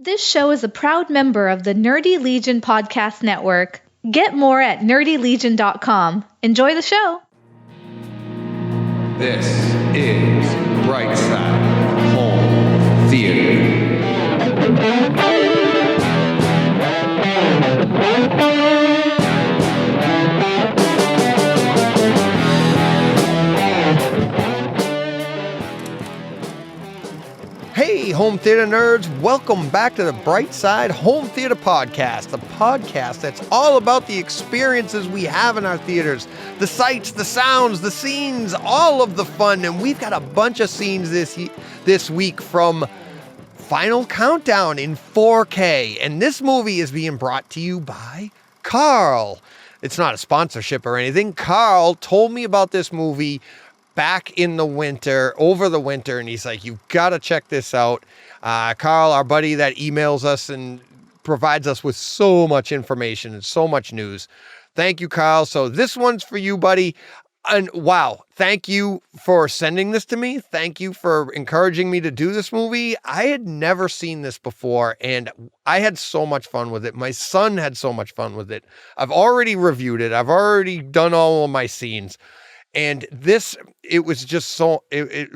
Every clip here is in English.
This show is a proud member of the Nerdy Legion Podcast Network. Get more at nerdylegion.com. Enjoy the show. This is Brightside Home Theater. Hey, home theater nerds, welcome back to the Brightside Home Theater Podcast, the podcast that's all about the experiences we have in our theaters, the sights, the sounds, the scenes, all of the fun. And we've got a bunch of scenes this week from Final Countdown in 4K. And this movie is being brought to you by Carl. It's not a sponsorship or anything. Carl told me about this movie back in the winter, over the winter, and he's like, you've got to check this out. Carl, our buddy that emails us and provides us with so much information and so much news. Thank you, Carl. So this one's for you, buddy. And wow, thank you for sending this to me. Thank you for encouraging me to do this movie. I had never seen this before, and I had so much fun with it. My son had so much fun with it. I've already reviewed it. I've already done all of my scenes. And this, it was just so, it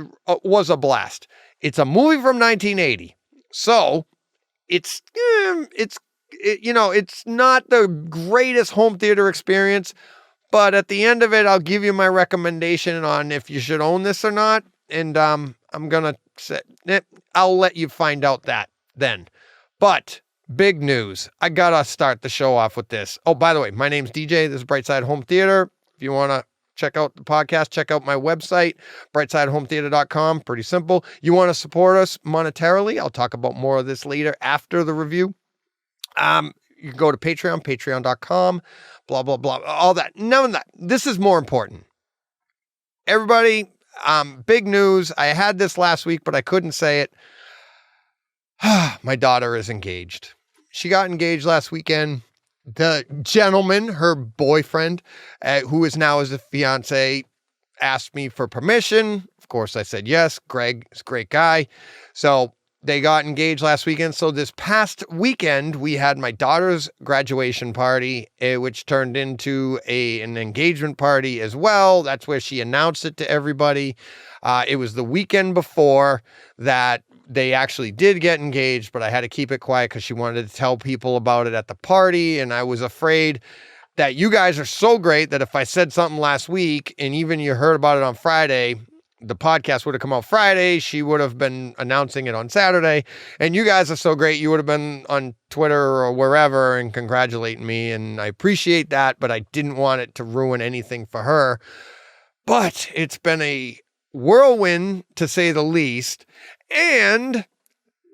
was a blast. It's a movie from 1980. So it's not the greatest home theater experience, but at the end of it, I'll give you my recommendation on if you should own this or not. And I'm going to say, I'll let you find out that then. But big news. I got to start the show off with this. Oh, by the way, my name's DJ. This is Brightside Home Theater. If you want to check out the podcast, check out my website, brightsidehometheater.com. Pretty simple. You want to support us monetarily? I'll talk about more of this later after the review. You can go to Patreon, patreon.com, blah, blah, blah, all that. None of that. This is more important. Everybody, big news. I had this last week, but I couldn't say it. My daughter is engaged. She got engaged last weekend. The gentleman, her boyfriend, who is now his fiance, asked me for permission. Of course, I said yes. Greg is a great guy. So they got engaged last weekend. So this past weekend, we had my daughter's graduation party, which turned into an engagement party as well. That's where she announced it to everybody. It was the weekend before that they actually did get engaged, but I had to keep it quiet because she wanted to tell people about it at the party. And I was afraid that you guys are so great that if I said something last week and even you heard about it on Friday, the podcast would have come out Friday. She would have been announcing it on Saturday. And you guys are so great. You would have been on Twitter or wherever and congratulating me. And I appreciate that, but I didn't want it to ruin anything for her. But it's been a whirlwind, to say the least. And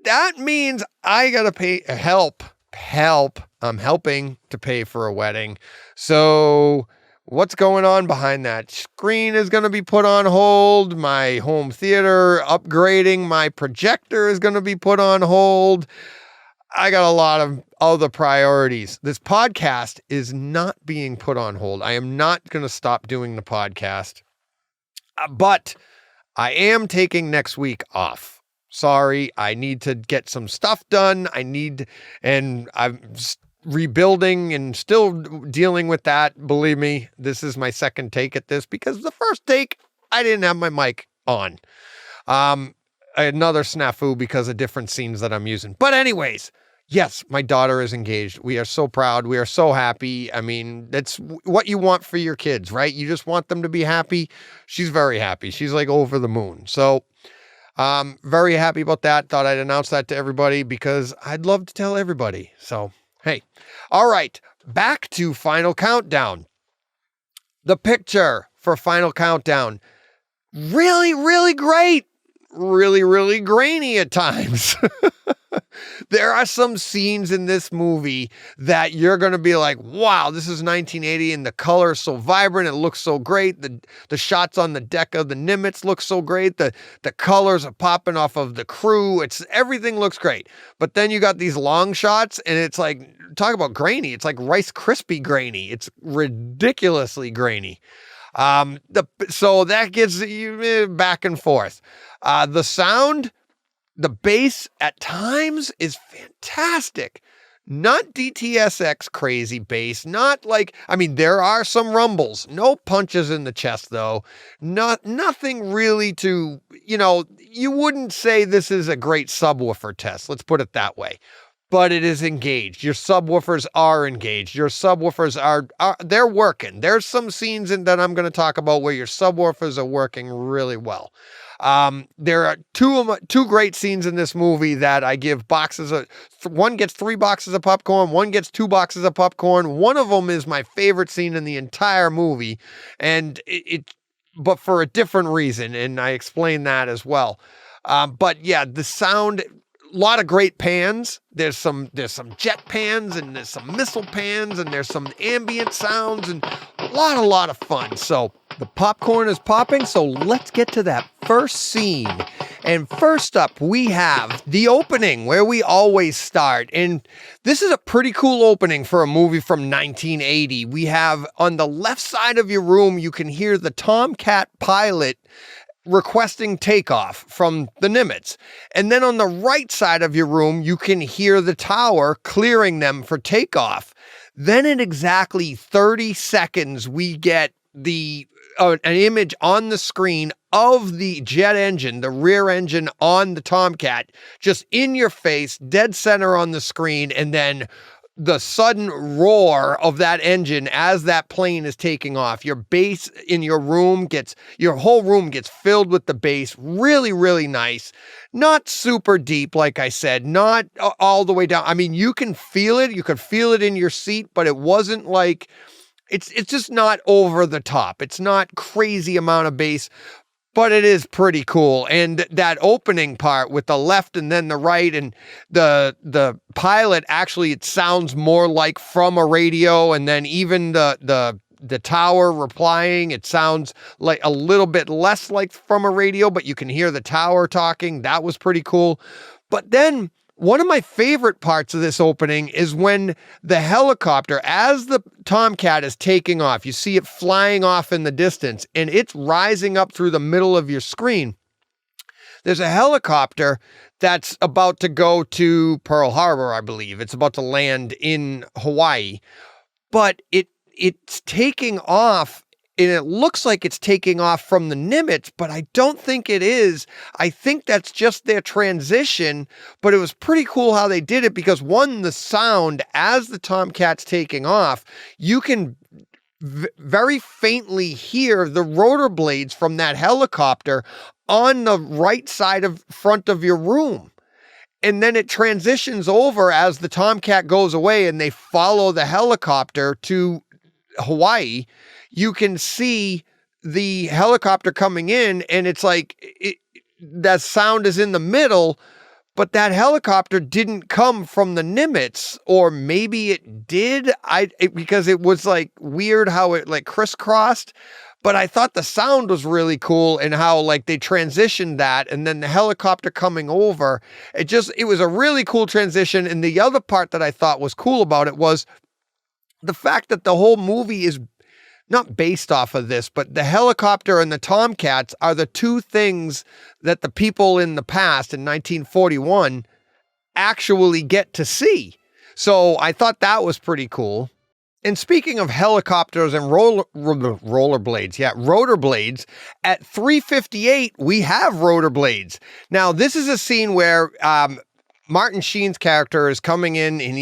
that means I got to pay help. I'm helping to pay for a wedding. So what's going on behind that? Screen is going to be put on hold. My home theater upgrading my projector is going to be put on hold. I got a lot of other priorities. This podcast is not being put on hold. I am not going to stop doing the podcast, but I am taking next week off. Sorry, I need to get some stuff done. And I'm rebuilding and still dealing with that. Believe me, this is my second take at this because the first take, I didn't have my mic on. Another snafu because of different scenes that I'm using. But anyways, yes, my daughter is engaged. We are so proud. We are so happy. I mean, that's what you want for your kids, right? You just want them to be happy. She's very happy. She's like over the moon. So very happy about that. Thought I'd announce that to everybody because I'd love to tell everybody. So, hey, all right, back to Final Countdown. The picture for Final Countdown, really, really great. Really, really grainy at times. There are some scenes in this movie that you're going to be like, wow, this is 1980 and the color is so vibrant. It looks so great. The shots on the deck of the Nimitz look so great. The colors are popping off of the crew. Everything looks great. But then you got these long shots and it's like, talk about grainy. It's like Rice Krispie grainy. It's ridiculously grainy. So that gets you back and forth. The sound, The bass at times is fantastic. Not DTSX crazy bass, not like, I mean, there are some rumbles, no punches in the chest though. Nothing really to, you wouldn't say this is a great subwoofer test. Let's put it that way. But it is engaged. Your subwoofers are engaged. Your subwoofers are they're working. There's some scenes that I'm going to talk about where your subwoofers are working really well. There are two great scenes in this movie that I give boxes of. One gets 3 boxes of popcorn. One gets 2 boxes of popcorn. One of them is my favorite scene in the entire movie, and but for a different reason, and I explain that as well. But yeah, the sound. A lot of great pans. There's some jet pans and there's some missile pans and there's some ambient sounds and a lot of fun. So the popcorn is popping. So let's get to that first scene. And first up, we have the opening where we always start. And this is a pretty cool opening for a movie from 1980. We have on the left side of your room, you can hear the Tomcat pilot requesting takeoff from the Nimitz. And then on the right side of your room, you can hear the tower clearing them for takeoff. Then in exactly 30 seconds, we get an image on the screen of the jet engine, the rear engine on the Tomcat, just in your face, dead center on the screen, and then the sudden roar of that engine as that plane is taking off. Your bass in your whole room gets filled with the bass. Really, really nice. Not super deep, like I said, not all the way down. I mean, you can feel it. You could feel it in your seat, but it wasn't like, it's just not over the top. It's not crazy amount of bass, but it is pretty cool. And that opening part with the left and then the right and the pilot, actually, it sounds more like from a radio. And then even the tower replying, it sounds like a little bit less like from a radio, but you can hear the tower talking. That was pretty cool. But then one of my favorite parts of this opening is when the helicopter, as the Tomcat is taking off, you see it flying off in the distance and it's rising up through the middle of your screen. There's a helicopter that's about to go to Pearl Harbor, I believe. It's about to land in Hawaii, but it's taking off. And it looks like it's taking off from the Nimitz, but I don't think it is. I think that's just their transition, but it was pretty cool how they did it because one, the sound as the Tomcat's taking off, you can very faintly hear the rotor blades from that helicopter on the right side of front of your room. And then it transitions over as the Tomcat goes away and they follow the helicopter to Hawaii. You can see the helicopter coming in and it's like that sound is in the middle, but that helicopter didn't come from the Nimitz, or maybe it did. Because it was like weird how it like crisscrossed, but I thought the sound was really cool and how like they transitioned that and then the helicopter coming over. It was a really cool transition. And the other part that I thought was cool about it was the fact that the whole movie is not based off of this, but the helicopter and the Tomcats are the two things that the people in the past in 1941 actually get to see. So I thought that was pretty cool. And speaking of helicopters and rotor blades, at 3:58, we have rotor blades. Now, this is a scene where Martin Sheen's character is coming in and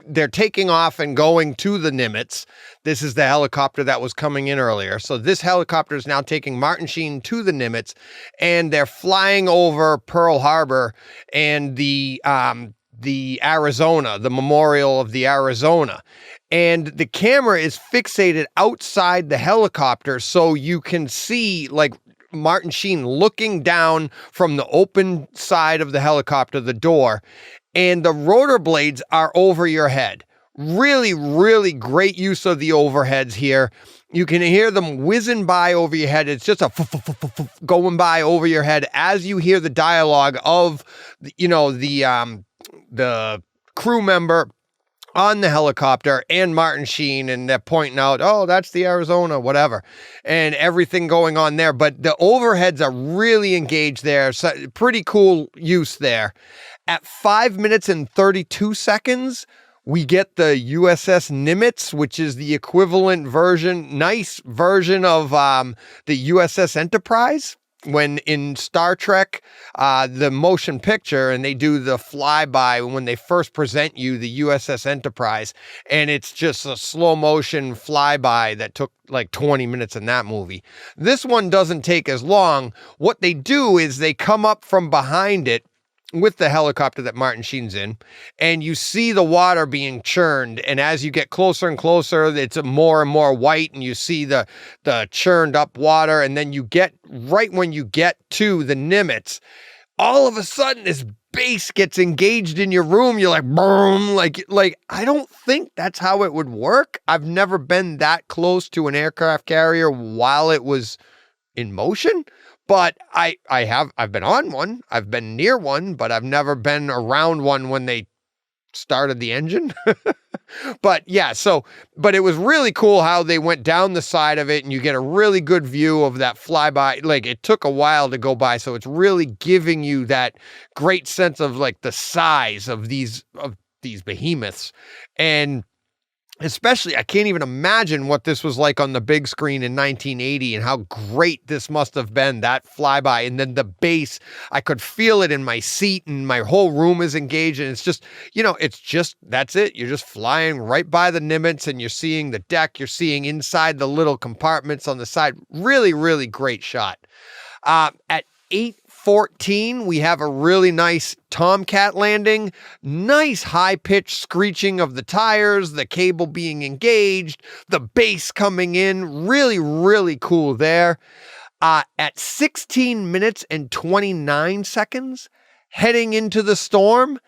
they're taking off and going to the Nimitz. This is the helicopter that was coming in earlier. So this helicopter is now taking Martin Sheen to the Nimitz, and they're flying over Pearl Harbor and the Arizona, the memorial of the Arizona. And the camera is fixated outside the helicopter so you can see like Martin Sheen looking down from the open side of the helicopter, the door, and the rotor blades are over your head. Really, really great use of the overheads here. You can hear them whizzing by over your head. It's just going by over your head as you hear the dialogue of, the crew member on the helicopter and Martin Sheen, and they're pointing out, oh, that's the Arizona, whatever, and everything going on there. But the overheads are really engaged there. So pretty cool use there. At 5 minutes and 32 seconds, we get the USS Nimitz, which is the equivalent version, nice version of the USS Enterprise. When in Star Trek, the motion picture, and they do the flyby when they first present you the USS Enterprise, and it's just a slow motion flyby that took like 20 minutes in that movie. This one doesn't take as long. What they do is they come up from behind it with the helicopter that Martin Sheen's in, and you see the water being churned, and as you get closer and closer, it's more and more white, and you see the churned up water, and then you get, right when you get to the Nimitz, all of a sudden this base gets engaged in your room. You're like, boom, like I don't think that's how it would work. I've never been that close to an aircraft carrier while it was in motion. But I've been on one, I've been near one, but I've never been around one when they started the engine. But yeah, but it was really cool how they went down the side of it, and you get a really good view of that flyby. Like, it took a while to go by, so it's really giving you that great sense of like the size of these behemoths. And especially, I can't even imagine what this was like on the big screen in 1980 and how great this must have been, that flyby. And then the bass, I could feel it in my seat, and my whole room is engaged. And it's just, that's it. You're just flying right by the Nimitz, and you're seeing the deck. You're seeing inside the little compartments on the side. Really, really great shot. At 8:14, we have a really nice Tomcat landing, nice high-pitched screeching of the tires, the cable being engaged, the bass coming in, really, really cool there. At 16 minutes and 29 seconds, heading into the storm.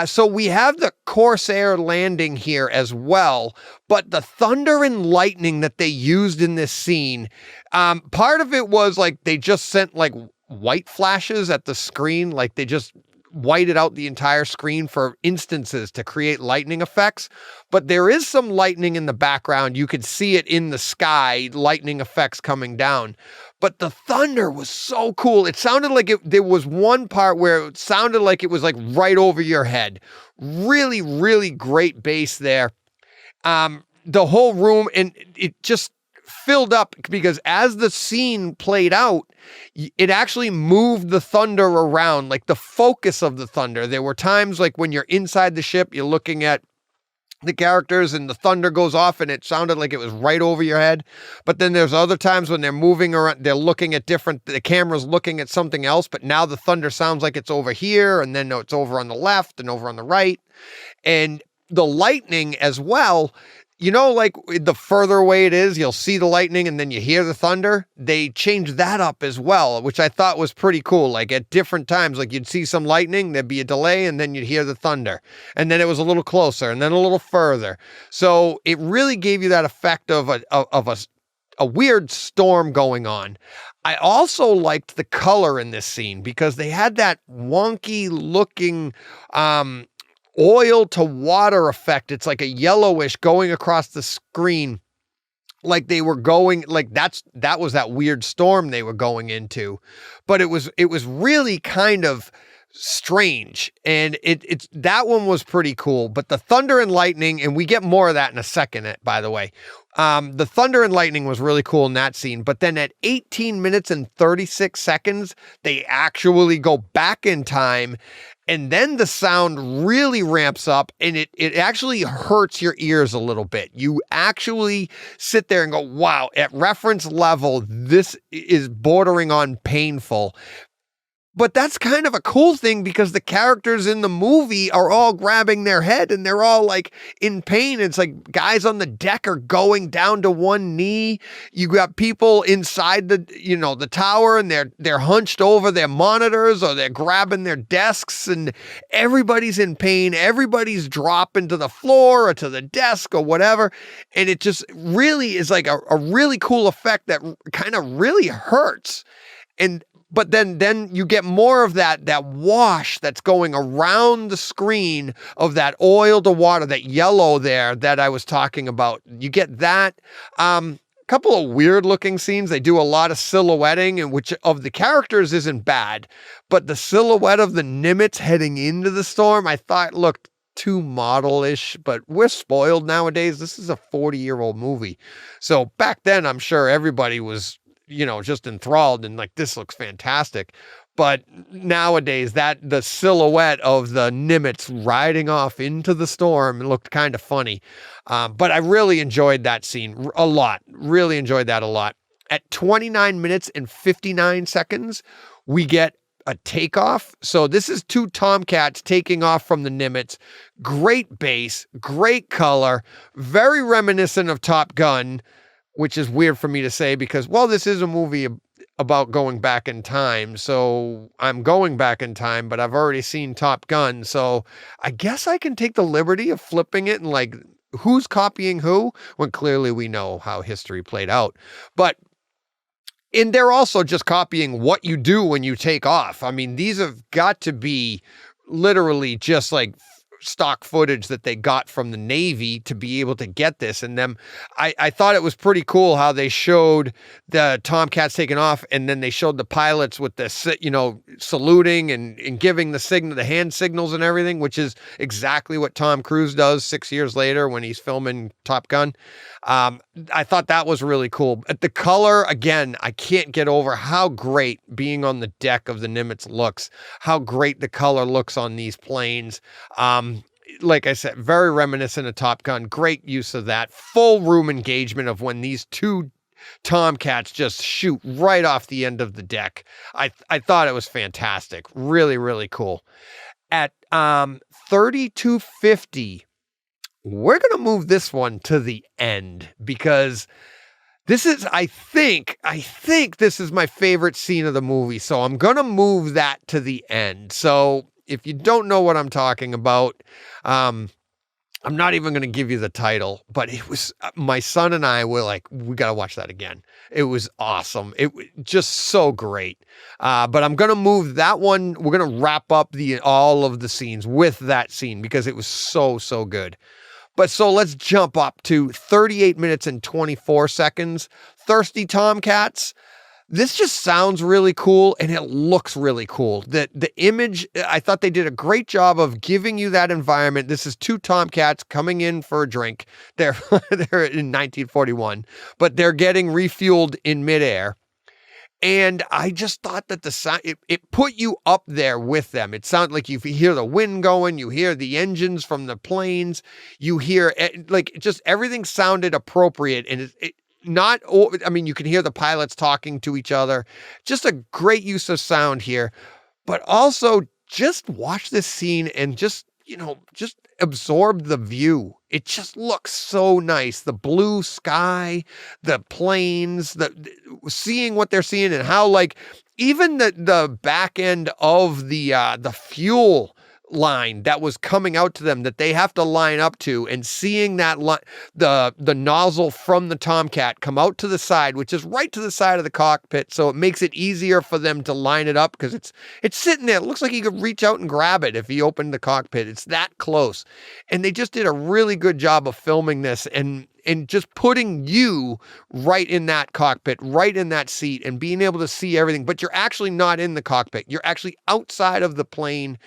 So we have the Corsair landing here as well, but the thunder and lightning that they used in this scene, part of it was like they just sent like white flashes at the screen, like they just whited out the entire screen for instances to create lightning effects. But there is some lightning in the background. You could see it in the sky, lightning effects coming down. But the thunder was so cool. It sounded like there was one part where it sounded like it was like right over your head. Really, really great bass there. The whole room, and it just filled up because as the scene played out, it actually moved the thunder around, like the focus of the thunder. There were times like when you're inside the ship, you're looking at the characters and the thunder goes off and it sounded like it was right over your head. But then there's other times when they're moving around, they're looking at the camera's looking at something else, but now the thunder sounds like it's over here, and then it's over on the left and over on the right. And the lightning as well, like the further away it is, you'll see the lightning and then you hear the thunder. They changed that up as well, which I thought was pretty cool. Like at different times, like you'd see some lightning, there'd be a delay, and then you'd hear the thunder. And then it was a little closer and then a little further. So it really gave you that effect of a weird storm going on. I also liked the color in this scene because they had that wonky looking, oil to water effect. It's like a yellowish going across the screen, like they were going, like that was that weird storm they were going into. But it was really kind of strange, and it's that one was pretty cool. But the thunder and lightning, and we get more of that in a second, by the way. The thunder and lightning was really cool in that scene. But then at 18 minutes and 36 seconds, they actually go back in time. And then the sound really ramps up, and it actually hurts your ears a little bit. You actually sit there and go, wow, at reference level, this is bordering on painful. But that's kind of a cool thing because the characters in the movie are all grabbing their head and they're all like in pain. It's like guys on the deck are going down to one knee. You got people inside the tower, and they're hunched over their monitors or they're grabbing their desks, and everybody's in pain. Everybody's dropping to the floor or to the desk or whatever. And it just really is like a really cool effect that kind of really hurts. And but then you get more of that wash that's going around the screen of that oil to water, that yellow there that I was talking about. You get that. Couple of weird looking scenes. They do a lot of silhouetting, and which of the characters isn't bad, but the silhouette of the Nimitz heading into the storm, I thought looked too model-ish, but we're spoiled nowadays. This is a 40-year-old movie. So back then, I'm sure everybody was, just enthralled and like, this looks fantastic. But nowadays, the silhouette of the Nimitz riding off into the storm looked kind of funny. But I really enjoyed that scene a lot. Really enjoyed that a lot. At 29 minutes and 59 seconds, we get a takeoff. So this is two Tomcats taking off from the Nimitz. Great bass, great color, very reminiscent of Top Gun, which is weird for me to say because, well, this is a movie about going back in time. So I'm going back in time, but I've already seen Top Gun. So I guess I can take the liberty of flipping it and like, who's copying who when clearly we know how history played out. And they're also just copying what you do when you take off. I mean, these have got to be literally just like stock footage that they got from the Navy to be able to get this. And then I thought it was pretty cool how they showed the Tomcats taking off, and then they showed the pilots with the, saluting and giving the signal, the hand signals and everything, which is exactly what Tom Cruise does 6 years later when he's filming Top Gun. I thought that was really cool. The color, again, I can't get over how great being on the deck of the Nimitz looks, how great the color looks on these planes. Like I said, very reminiscent of Top Gun. Great use of that. Full room engagement of when these two Tomcats just shoot right off the end of the deck. I thought it was fantastic. Really, really cool. At 3250, we're going to move this one to the end because this is, I think this is my favorite scene of the movie. So I'm going to move that to the end. So if you don't know what I'm talking about, I'm not even going to give you the title, but it was, my son and I were like, we got to watch that again. It was awesome. It was just so great. But I'm going to move that one. We're going to wrap up all of the scenes with that scene because it was so, so good. But so let's jump up to 38 minutes and 24 seconds. Thirsty Tomcats. This just sounds really cool and it looks really cool. The image, I thought they did a great job of giving you that environment. This is two Tomcats coming in for a drink. They're in 1941, but they're getting refueled in midair. And I just thought that the sound, it put you up there with them. It sounded like you hear the wind going, you hear the engines from the planes, you hear like just everything sounded appropriate. And you can hear the pilots talking to each other. Just a great use of sound here, but also just watch this scene and just absorb the view. It just looks so nice. The blue sky, the planes, seeing what they're seeing and how like even the back end of the fuel line that was coming out to them that they have to line up to, and seeing that the nozzle from the Tomcat come out to the side, which is right to the side of the cockpit, so it makes it easier for them to line it up because it's sitting there. It looks like you could reach out and grab it if he opened the cockpit. It's that close. And they just did a really good job of filming this and just putting you right in that cockpit, right in that seat, and being able to see everything. But you're actually not in the cockpit. You're actually outside of the plane,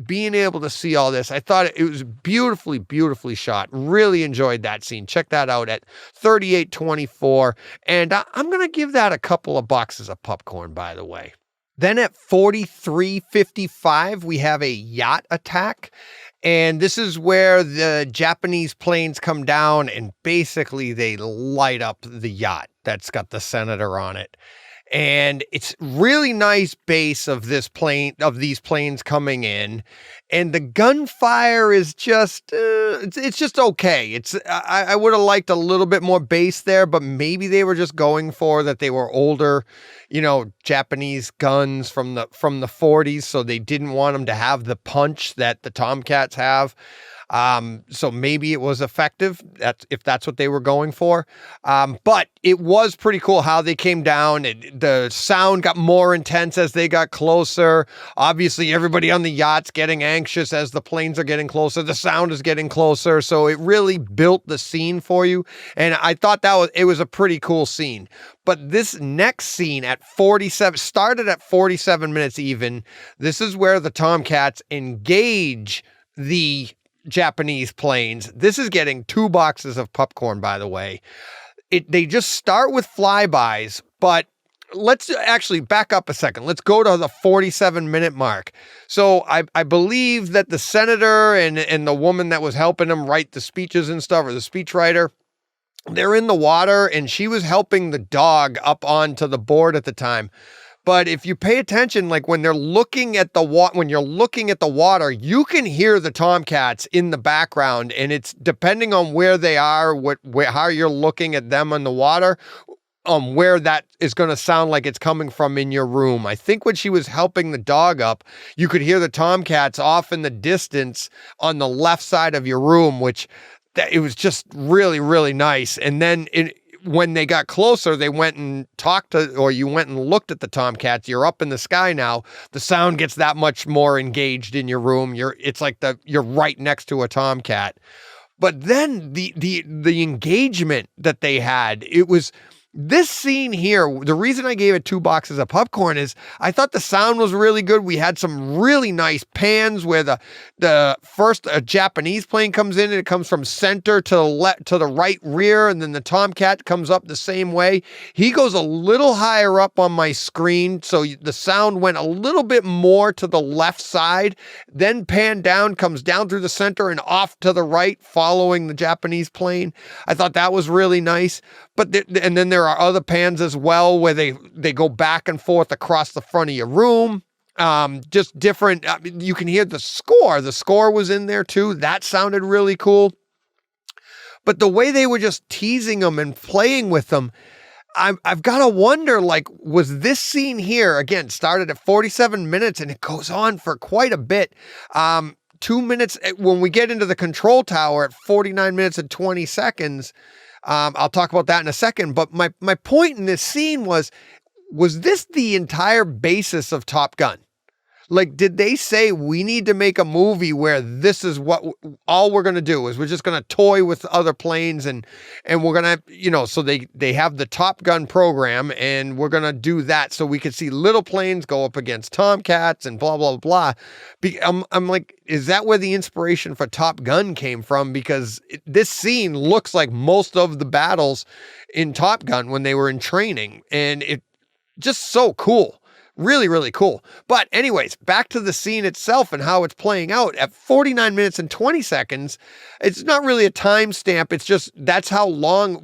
being able to see all this. I thought it was beautifully, beautifully shot. Really enjoyed that scene. Check that out at 3824. And I'm going to give that a couple of boxes of popcorn, by the way. Then at 4355, we have a yacht attack. And this is where the Japanese planes come down and basically they light up the yacht that's got the Senator on it. And it's really nice base of these planes coming in, and the gunfire is just, it's just okay. I would have liked a little bit more bass there, but maybe they were just going for that. They were older, Japanese guns from the 40s. So they didn't want them to have the punch that the Tomcats have. So maybe it was effective. If that's what they were going for. But it was pretty cool how they came down. The sound got more intense as they got closer. Obviously, everybody on the yacht's getting anxious as the planes are getting closer. The sound is getting closer. So it really built the scene for you. And I thought it was a pretty cool scene. But this next scene at 47 started at 47 minutes even. This is where the Tomcats engage the Japanese planes. This is getting 2 boxes of popcorn, by the way. They just start with flybys, but let's actually back up a second. Let's go to the 47-minute mark. So I believe that the senator and the woman that was helping him write the speeches and stuff, or the speechwriter, they're in the water, and she was helping the dog up onto the board at the time. But if you pay attention, like when they're looking at when you're looking at the water, you can hear the Tomcats in the background, and it's depending on where they are, how you're looking at them on the water, where that is going to sound like it's coming from in your room. I think when she was helping the dog up, you could hear the Tomcats off in the distance on the left side of your room, which it was just really, really nice. And then when they got closer, they went and you went and looked at the Tomcats. You're up in the sky now. The sound gets that much more engaged in your room. It's like you're right next to a Tomcat. But then the engagement that they had, it was this scene here. The reason I gave it 2 boxes of popcorn is I thought the sound was really good. We had some really nice pans where the first Japanese plane comes in, and it comes from center to the right rear, and then the Tomcat comes up the same way. He goes a little higher up on my screen, so the sound went a little bit more to the left side, then pan down, comes down through the center and off to the right, following the Japanese plane. I thought that was really nice. And then there are other pans as well where they go back and forth across the front of your room. Just different. You can hear the score. The score was in there too. That sounded really cool. But the way they were just teasing them and playing with them, I've got to wonder, like, was this scene here, again, started at 47 minutes and it goes on for quite a bit. 2 minutes, when we get into the control tower at 49 minutes and 20 seconds, I'll talk about that in a second, but my point in this scene was this the entire basis of Top Gun? Like, did they say we need to make a movie where this is what all we're going to do is we're just going to toy with other planes and we're going to, so they have the Top Gun program and we're going to do that so we could see little planes go up against Tomcats and blah, blah, blah. I'm like, is that where the inspiration for Top Gun came from? Because this scene looks like most of the battles in Top Gun when they were in training, and it just so cool. Really, really cool. But anyways, back to the scene itself and how it's playing out at 49 minutes and 20 seconds. It's not really a timestamp. It's just, that's how long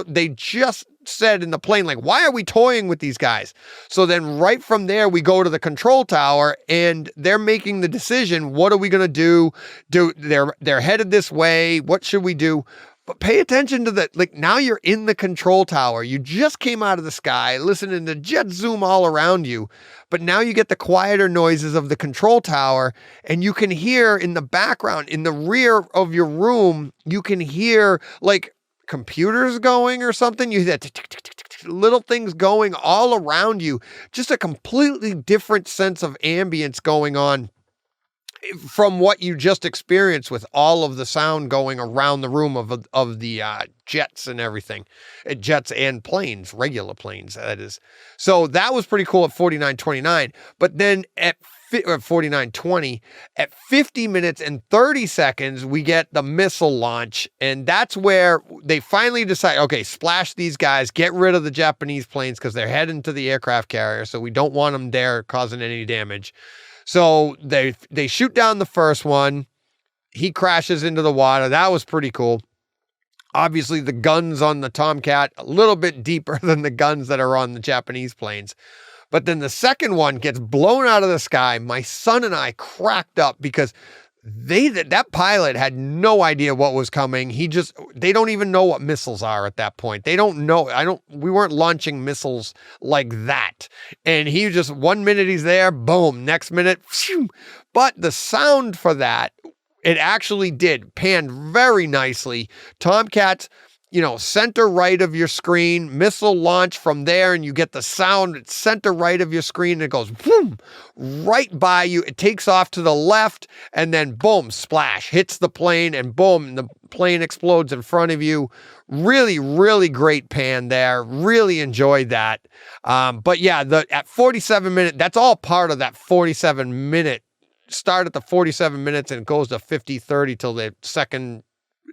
they just said in the plane, like, why are we toying with these guys? So then right from there, we go to the control tower and they're making the decision. What are we going to do? They're headed this way. What should we do? But pay attention to now you're in the control tower. You just came out of the sky, listening to jet zoom all around you. But now you get the quieter noises of the control tower, and you can hear in the background, in the rear of your room, you can hear like computers going or something. You hear that tick, tick, tick, tick, tick, little things going all around you. Just a completely different sense of ambience going on from what you just experienced with all of the sound going around the room of the jets and everything. Jets and planes, regular planes, that is. So that was pretty cool at 49:29. But then at 49:20, at 50 minutes and 30 seconds, we get the missile launch. And that's where they finally decide, okay, splash these guys, get rid of the Japanese planes because they're heading to the aircraft carrier. So we don't want them there causing any damage. So they shoot down the first one. He crashes into the water. That was pretty cool. Obviously, the guns on the Tomcat, a little bit deeper than the guns that are on the Japanese planes. But then the second one gets blown out of the sky. My son and I cracked up because that pilot had no idea what was coming. They don't even know what missiles are at that point. They don't know. We weren't launching missiles like that. And he just, 1 minute he's there, boom, next minute, phew. But the sound for that It actually did pan very nicely. Tomcats, center right of your screen, missile launch from there, and you get the sound at center right of your screen, and it goes boom, right by you. It takes off to the left, and then boom, splash, hits the plane, and boom, the plane explodes in front of you. Really, really great pan there. Really enjoyed that. But yeah, at 47 minutes, that's all part of that 47-minute start at the 47 minutes and it goes to 50-30 till the second.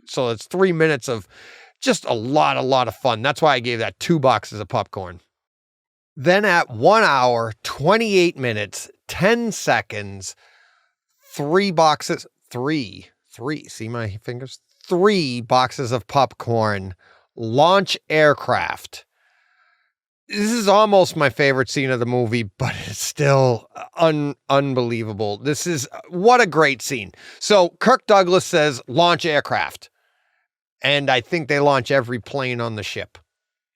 So it's 3 minutes of just a lot of fun. That's why I gave that 2 boxes of popcorn. Then at 1 hour, 28 minutes, 10 seconds, 3 boxes, three, see my fingers? 3 boxes of popcorn, launch aircraft. This is almost my favorite scene of the movie, but it's still unbelievable. What a great scene. So Kirk Douglas says, launch aircraft. And I think they launch every plane on the ship.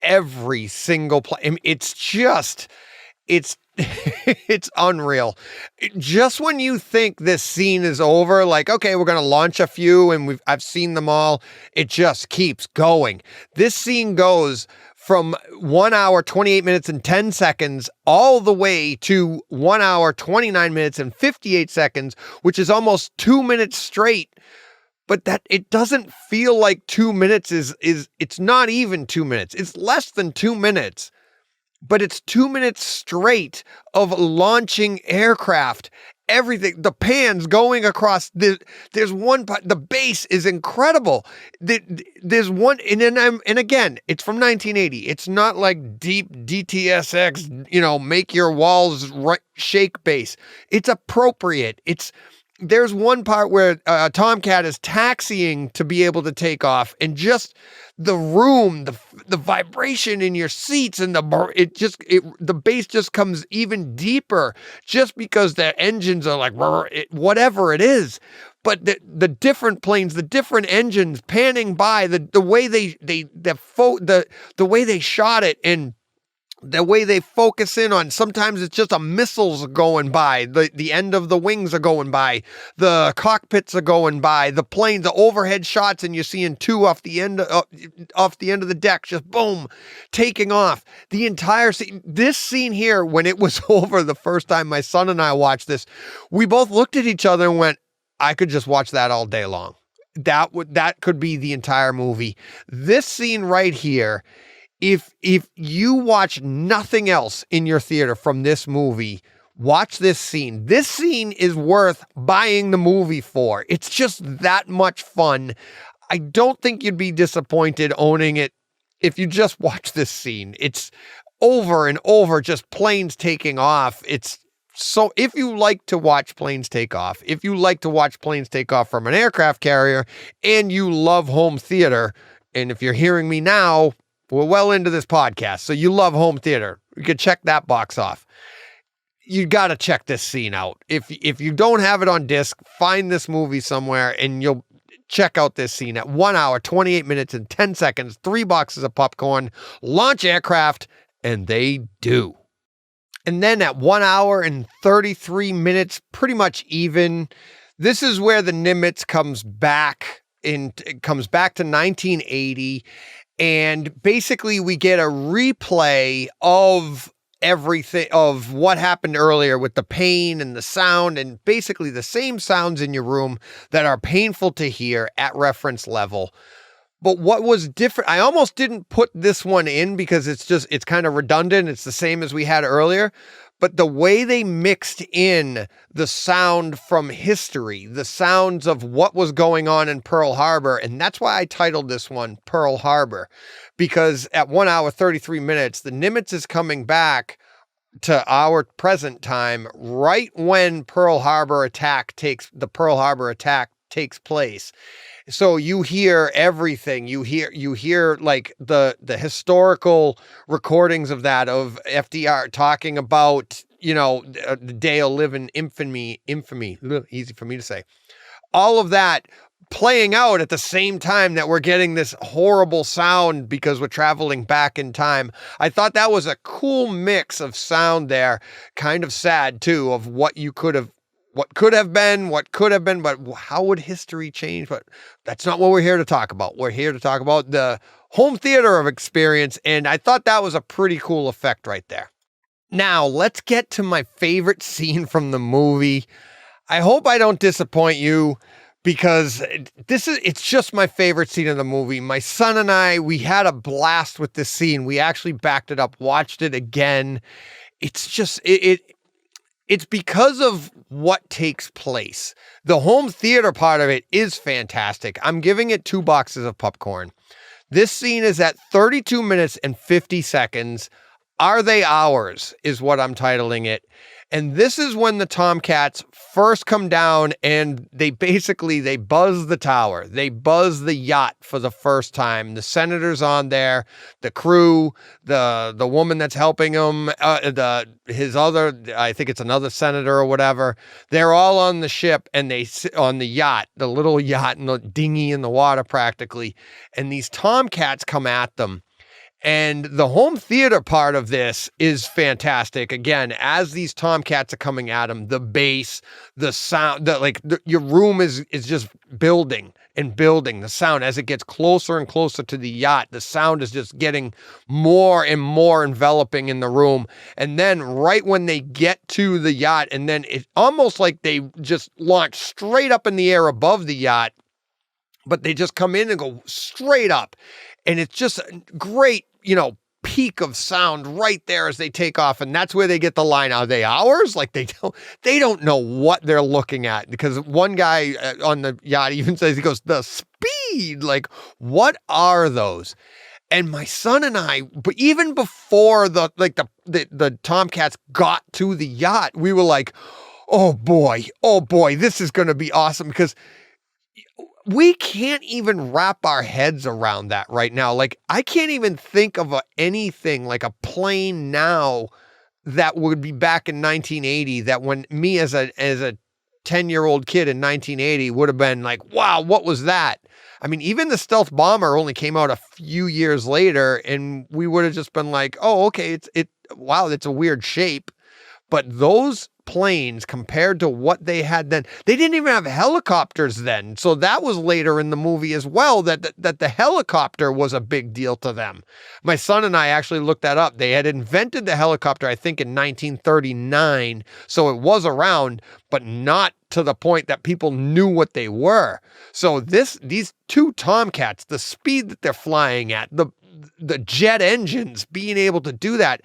Every single plane. It's it's unreal. Just when you think this scene is over, like, okay, we're going to launch a few and I've seen them all. It just keeps going. This scene goes from 1 hour, 28 minutes and 10 seconds all the way to 1 hour, 29 minutes and 58 seconds, which is almost 2 minutes straight. But that it doesn't feel like 2 minutes it's not even 2 minutes. It's less than 2 minutes, but it's 2 minutes straight of launching aircraft. Everything, the pans going across, there's one part, the base is incredible. There's one, and again, it's from 1980. It's not like deep DTSX, make your walls shake base. It's appropriate. There's one part where Tomcat is taxiing to be able to take off, and just the room, the vibration in your seats, and the bass just comes even deeper, just because the engines are like whatever it is. But the different planes, the different engines panning by, the way the way they shot it, and the way they focus in on, sometimes it's just missiles going by, the end of the wings are going by, the cockpits are going by, the planes, the overhead shots, and you're seeing 2 off the end of the deck, just boom, taking off. The entire scene, this scene here, when it was over the first time my son and I watched this, we both looked at each other and went, I could just watch that all day long. That could be the entire movie. This scene right here, if you watch nothing else in your theater from this movie, watch this scene. This scene is worth buying the movie for. It's just that much fun. I don't think you'd be disappointed owning it if you just watch this scene. It's over and over, just planes taking off. So if you like to watch planes take off, if you like to watch planes take off from an aircraft carrier, and you love home theater, and if you're hearing me now, we're well into this podcast, so you love home theater, you can check that box off. You got to check this scene out. If you don't have it on disc, find this movie somewhere and you'll check out this scene at 1 hour, 28 minutes and 10 seconds, 3 boxes of popcorn, launch aircraft, and they do. And then at 1 hour and 33 minutes, pretty much even, this is where the Nimitz comes back to 1980. And basically we get a replay of everything, of what happened earlier with the pain and the sound, and basically the same sounds in your room that are painful to hear at reference level. But what was different, I almost didn't put this one in because it's kind of redundant. It's the same as we had earlier. But the way they mixed in the sound from history, the sounds of what was going on in Pearl Harbor, and that's why I titled this one Pearl Harbor, because at 1 hour, 33 minutes, the Nimitz is coming back to our present time right when the Pearl Harbor attack takes place. So you hear everything. You hear like the historical recordings of that, of FDR talking about, the day will live in infamy, easy for me to say. All of that playing out at the same time that we're getting this horrible sound because we're traveling back in time. I thought that was a cool mix of sound there. Kind of sad too, of what what could have been, but how would history change? But that's not what we're here to talk about. We're here to talk about the home theater of experience, and I thought that was a pretty cool effect right there. Now, let's get to my favorite scene from the movie. I hope I don't disappoint you, because it's just my favorite scene of the movie. My son and I, we had a blast with this scene. We actually backed it up, watched it again. It's just, it's because of what takes place. The home theater part of it is fantastic. I'm giving it 2 boxes of popcorn. This scene is at 32 minutes and 50 seconds. Are They Ours is what I'm titling it. And this is when the Tomcats first come down and they buzz the tower. They buzz the yacht for the first time. The senator's on there, the crew, the woman that's helping him, his other, I think it's another senator or whatever. They're all on the ship and they sit on the yacht, the little yacht and the dinghy in the water practically. And these Tomcats come at them. And the home theater part of this is fantastic. Again, as these Tomcats are coming at him, the bass, the sound, your room is just building and building. The sound, as it gets closer and closer to the yacht, the sound is just getting more and more enveloping in the room. And then right when they get to the yacht, and then it's almost like they just launch straight up in the air above the yacht, but they just come in and go straight up. And it's just a great, peak of sound right there as they take off. And that's where they get the line, "Are they ours?" Like they don't know what they're looking at, because one guy on the yacht even says, he goes, "The speed, like what are those?" And my son and I, but even before the Tomcats got to the yacht, we were like, oh boy, this is going to be awesome, because we can't even wrap our heads around that right now. Like, I can't even think of anything like a plane now that would be back in 1980, that when me as a 10-year-old kid in 1980 would have been like, wow, what was that? I mean, even the stealth bomber only came out a few years later, and we would have just been like, oh, okay, wow, it's a weird shape. But those planes, compared to what they had then, they didn't even have helicopters then. So that was later in the movie as well, that the helicopter was a big deal to them. My son and I actually looked that up. They had invented the helicopter, I think, in 1939. So it was around, but not to the point that people knew what they were. So these 2 Tomcats, the speed that they're flying at, the jet engines being able to do that.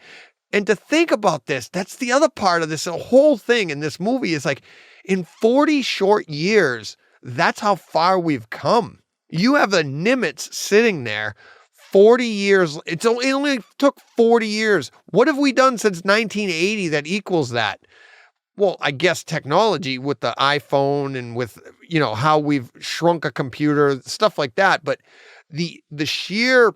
And to think about this, that's the other part of this whole thing in this movie, is like, in 40 short years, that's how far we've come. You have the Nimitz sitting there 40 years. It only took 40 years. What have we done since 1980 that equals that? Well, I guess technology with the iPhone and with, how we've shrunk a computer, stuff like that. But the sheer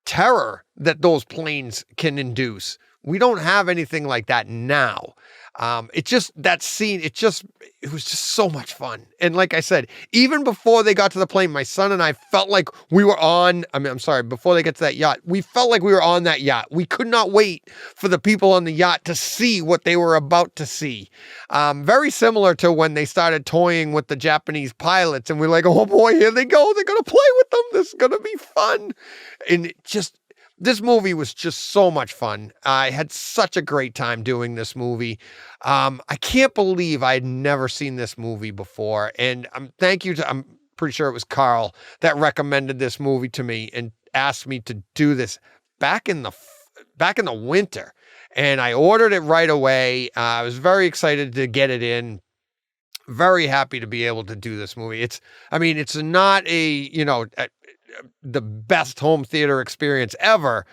terror that those planes can induce, we don't have anything like that now. That scene, it was just so much fun. And like I said, even before they got to the plane, my son and I felt like we were before they get to that yacht, we felt like we were on that yacht. We could not wait for the people on the yacht to see what they were about to see. Very similar to when they started toying with the Japanese pilots, and we're like, oh boy, here they go. They're going to play with them. This is going to be fun. And this movie was just so much fun. I had such a great time doing this movie. I can't believe I had never seen this movie before. And I'm pretty sure it was Carl that recommended this movie to me and asked me to do this back in the winter. And I ordered it right away. I was very excited to get it in. Very happy to be able to do this movie. It's not the best home theater experience ever,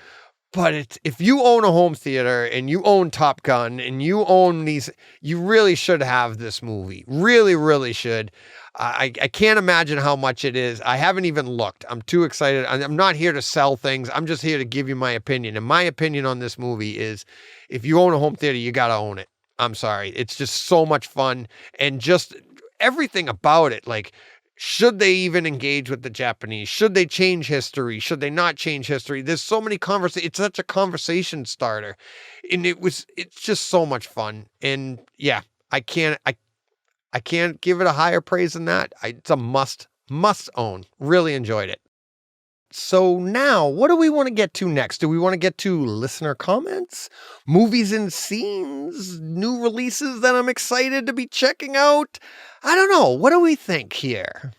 but if you own a home theater and you own Top Gun and you own these, you really should have this movie. Really, really should. I can't imagine how much it is. I haven't even looked. I'm too excited. I'm not here to sell things. I'm just here to give you my opinion. And my opinion on this movie is, if you own a home theater, you got to own it. I'm sorry. It's just so much fun. And just everything about it, like, should they even engage with the Japanese? Should they change history? Should they not change history? There's so many conversations. It's such a conversation starter. And it's just so much fun. And yeah, I I can't give it a higher praise than that. It's a must own. Really enjoyed it. So now, what do we want to get to next? Do we want to get to listener comments, movies and scenes, new releases that I'm excited to be checking out? I don't know. What do we think here?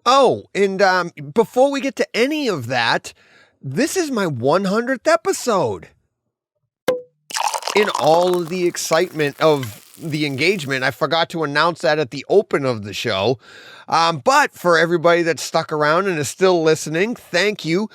Oh, and before we get to any of that, this is my 100th episode. In all of the excitement of the engagement, I forgot to announce that at the open of the show. But for everybody that's stuck around and is still listening, thank you.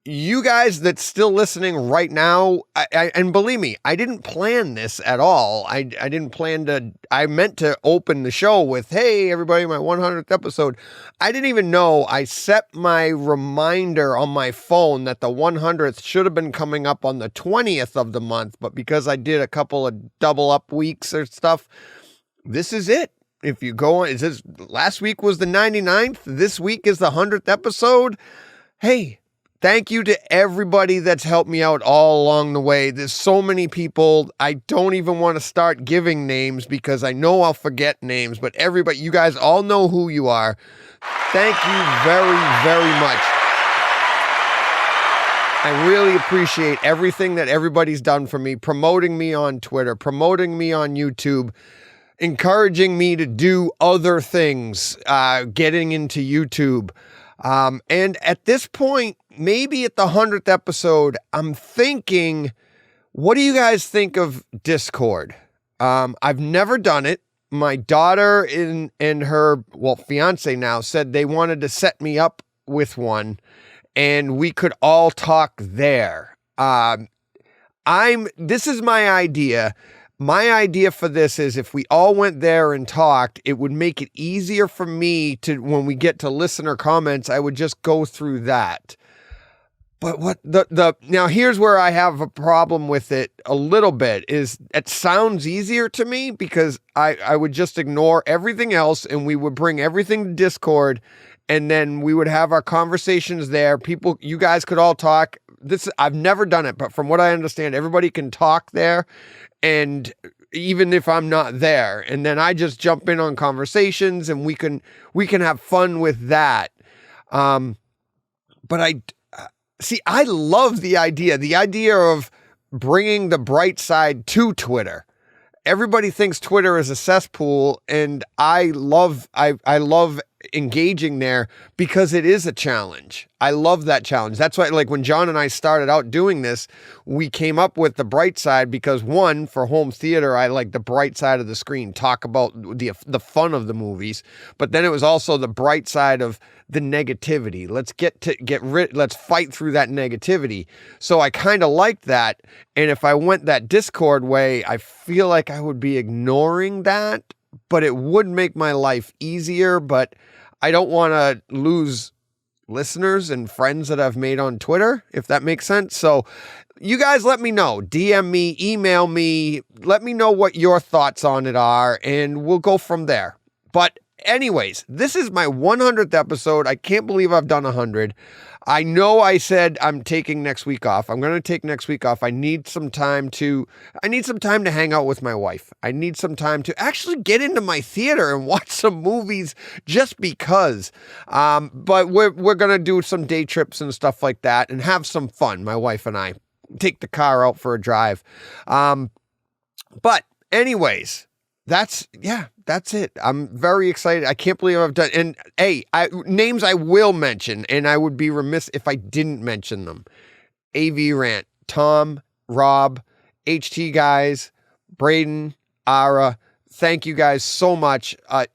You guys that's still listening right now, and believe me, I didn't plan this at all. I didn't plan to, I meant to open the show with, hey, everybody, my 100th episode. I didn't even know I set my reminder on my phone that the 100th should have been coming up on the 20th of the month, but because I did a couple of double up weeks or stuff, this is it. If you go on, it says last week was the 99th. This week is the 100th episode. Hey, thank you to everybody that's helped me out all along the way. There's so many people. I don't even want to start giving names because I know I'll forget names, but everybody, you guys all know who you are. Thank you very, very much. I really appreciate everything that everybody's done for me, promoting me on Twitter, promoting me on YouTube, encouraging me to do other things, getting into YouTube. And at this point, maybe at the 100th episode, I'm thinking, what do you guys think of Discord? I've never done it. My daughter and her, fiance now said they wanted to set me up with one and we could all talk there. This is my idea. My idea for this is if we all went there and talked, it would make it easier for me to, when we get to listener comments, I would just go through that. But now here's where I have a problem with it a little bit is it sounds easier to me because I would just ignore everything else and we would bring everything to Discord and then we would have our conversations there. You guys could all talk. I've never done it, but from what I understand, everybody can talk there. And even if I'm not there, and then I just jump in on conversations and we can have fun with that. But I love the idea of bringing the bright side to Twitter. Everybody thinks Twitter is a cesspool, and I love engaging there because it is a challenge. I love that challenge. That's why, like when John and I started out doing this, we came up with the bright side because one, for home theater, I like the bright side of the screen, talk about the fun of the movies, but then it was also the bright side of the negativity. Let's fight through that negativity. So I kind of liked that. And if I went that Discord way, I feel like I would be ignoring that, but it would make my life easier, but I don't want to lose listeners and friends that I've made on Twitter, if that makes sense. So you guys let me know, DM me, email me, let me know what your thoughts on it are, and we'll go from there. But anyways, this is my 100th episode. I can't believe I've done 100. I know I said I'm taking next week off. I'm going to take next week off. I need some time to hang out with my wife. I need some time to actually get into my theater and watch some movies just because. But we're going to do some day trips and stuff like that and have some fun. My wife and I take the car out for a drive. But anyways, that's it. I'm very excited. I can't believe I've done, and hey, names I will mention, and I would be remiss if I didn't mention them. AV Rant, Tom, Rob, HT guys, Braden, Ara, thank you guys so much. I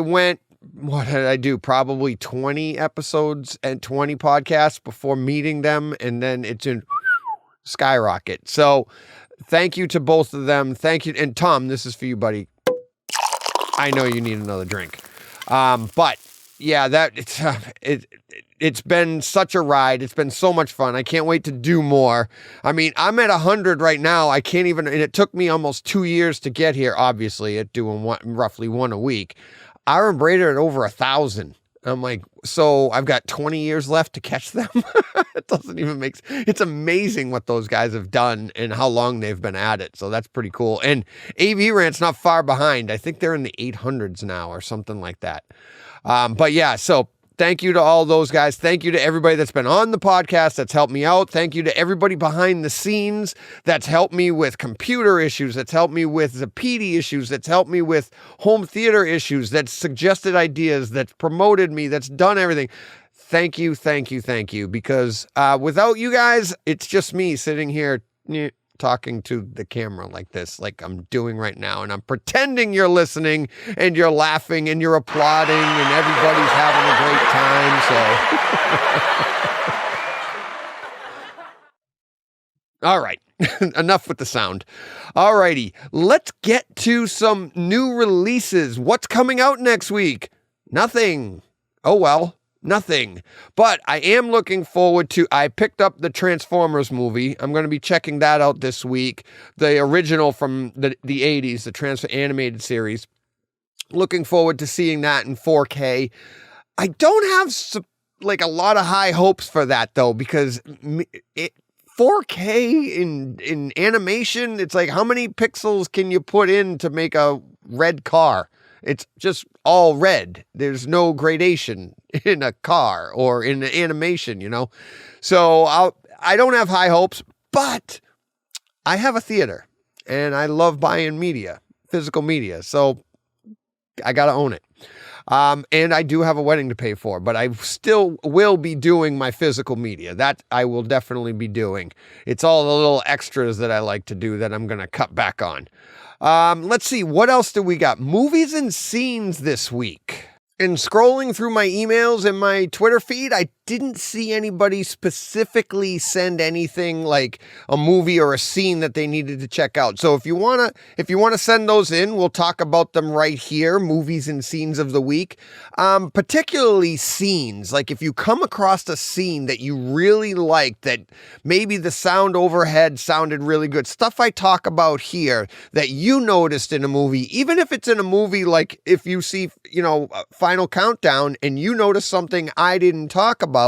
went, what did I do? Probably 20 episodes and 20 podcasts before meeting them, and then it's in skyrocket. So thank you to both of them. Thank you. And Tom, this is for you, buddy. I know you need another drink. But yeah, it's been such a ride. It's been so much fun. I can't wait to do more. I mean, I'm at 100 right now. I can't even, and it took me almost 2 years to get here, obviously, at doing roughly one a week. Aaron Brader at over 1,000. I'm like, so I've got 20 years left to catch them. It doesn't even make sense. It's amazing what those guys have done and how long they've been at it. So that's pretty cool. And AV Rant's not far behind. I think they're in the 800s now or something like that. But yeah, so thank you to all those guys. Thank you to everybody that's been on the podcast that's helped me out. Thank you to everybody behind the scenes that's helped me with computer issues, that's helped me with Zapiti issues, that's helped me with home theater issues, that's suggested ideas, that's promoted me, that's done everything. Thank you, thank you, thank you. Because without you guys, it's just me sitting here talking to the camera like this, like I'm doing right now, and I'm pretending you're listening and you're laughing and you're applauding and everybody's having a great time. So all right, enough with the sound. All righty, let's get to some new releases. What's coming out next week? Nothing. Oh well. Nothing. But I am looking forward to, I picked up the Transformers movie. I'm going to be checking that out this week. The original from the 80s, the animated series. Looking forward to seeing that in 4K. I don't have like a lot of high hopes for that though, because 4K in animation, it's like how many pixels can you put in to make a red car? It's just all red. There's no gradation in a car or in an animation, you know? So I don't have high hopes, but I have a theater and I love buying media, physical media. So I got to own it. And I do have a wedding to pay for, but I still will be doing my physical media. That I will definitely be doing. It's all the little extras that I like to do that I'm going to cut back on. Let's see, what else do we got? Movies and scenes this week. And scrolling through my emails and my Twitter feed, I didn't see anybody specifically send anything like a movie or a scene that they needed to check out. So if you want to send those in, we'll talk about them right here, movies and scenes of the week. Particularly scenes, like if you come across a scene that you really like, that maybe the sound overhead sounded really good, stuff I talk about here that you noticed in a movie, even if it's in a movie, like if you see, Final Countdown and you notice something I didn't talk about,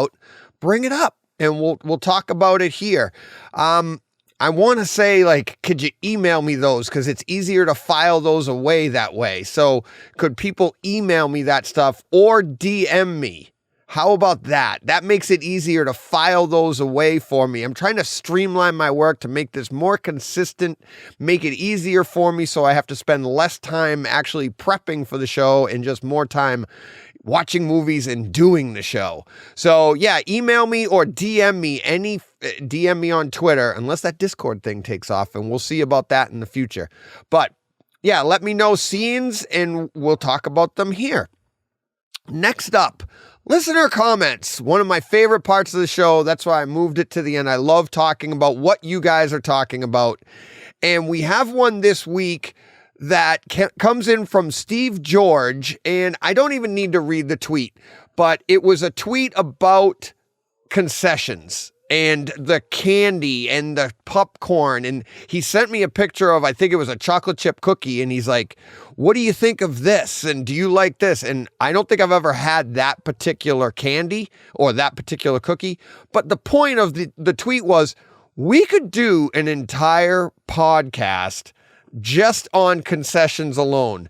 bring it up and we'll talk about it here. I want to say, like, could you email me those? Because it's easier to file those away that way. So could people email me that stuff or DM me? How about that? That makes it easier to file those away for me. I'm trying to streamline my work to make this more consistent, make it easier for me so I have to spend less time actually prepping for the show and just more time watching movies and doing the show. So yeah, email me or DM me DM me on Twitter, unless that Discord thing takes off, and we'll see about that in the future. But yeah, let me know scenes and we'll talk about them here. Next up, listener comments. One of my favorite parts of the show. That's why I moved it to the end. I love talking about what you guys are talking about. And we have one this week that comes in from Steve George. And I don't even need to read the tweet, but it was a tweet about concessions and the candy and the popcorn. And he sent me a picture of, I think it was a chocolate chip cookie. And he's like, what do you think of this? And do you like this? And I don't think I've ever had that particular candy or that particular cookie. But the point of the tweet was, we could do an entire podcast just on concessions alone.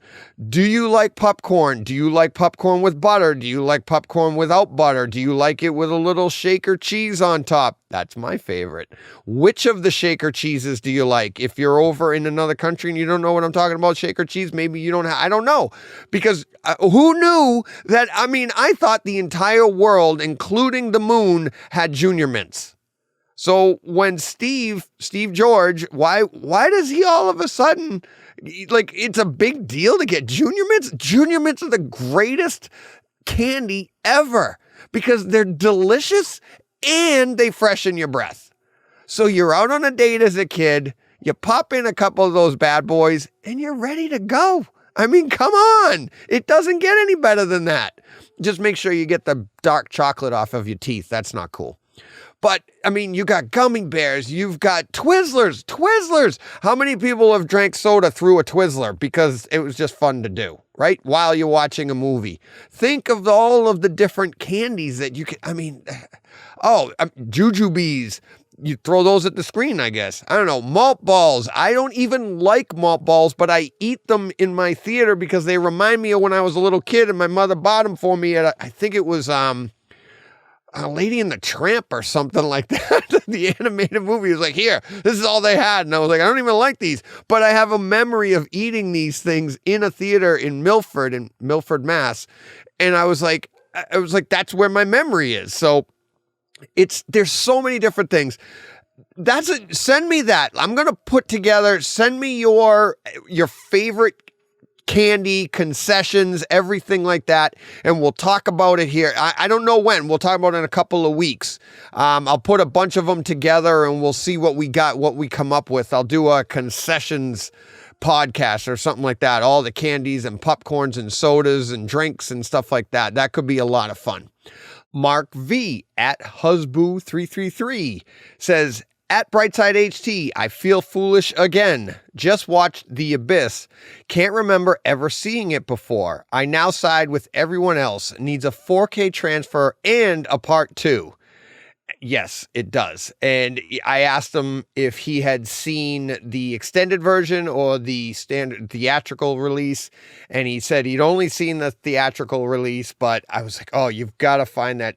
Do you like popcorn? Do you like popcorn with butter? Do you like popcorn without butter? Do you like it with a little shaker cheese on top? That's my favorite. Which of the shaker cheeses do you like? If you're over in another country and you don't know what I'm talking about, shaker cheese, maybe you don't have, I don't know. Because who knew that, I thought the entire world, including the moon, had Junior Mints. So when Steve George, why does he all of a sudden, like, it's a big deal to get Junior Mints? Junior Mints are the greatest candy ever because they're delicious and they freshen your breath. So you're out on a date as a kid, you pop in a couple of those bad boys and you're ready to go. Come on. It doesn't get any better than that. Just make sure you get the dark chocolate off of your teeth. That's not cool. But I mean, you got gummy bears, you've got Twizzlers. How many people have drank soda through a Twizzler because it was just fun to do, right? While you're watching a movie. Think of all of the different candies that you can, jujubes. You throw those at the screen, I guess. I don't know. Malt balls. I don't even like malt balls, but I eat them in my theater because they remind me of when I was a little kid and my mother bought them for me at, I think it was a Lady and the Tramp or something like that. The animated movie was like, here, this is all they had. And I was like, I don't even like these. But I have a memory of eating these things in a theater in Milford, Mass. And I was like, that's where my memory is. So there's so many different things. Send me that. I'm going to put together, send me your favorite candy, concessions, everything like that. And we'll talk about it here. I don't know when. We'll talk about it in a couple of weeks. I'll put a bunch of them together and we'll see what we come up with. I'll do a concessions podcast or something like that. All the candies and popcorns and sodas and drinks and stuff like that. That could be a lot of fun. Mark V at Husboo333 says, at Brightside HT, I feel foolish again. Just watched The Abyss. Can't remember ever seeing it before. I now side with everyone else. Needs a 4K transfer and a part 2. Yes, it does. And I asked him if he had seen the extended version or the standard theatrical release. And he said he'd only seen the theatrical release, but I was like, oh, you've got to find that,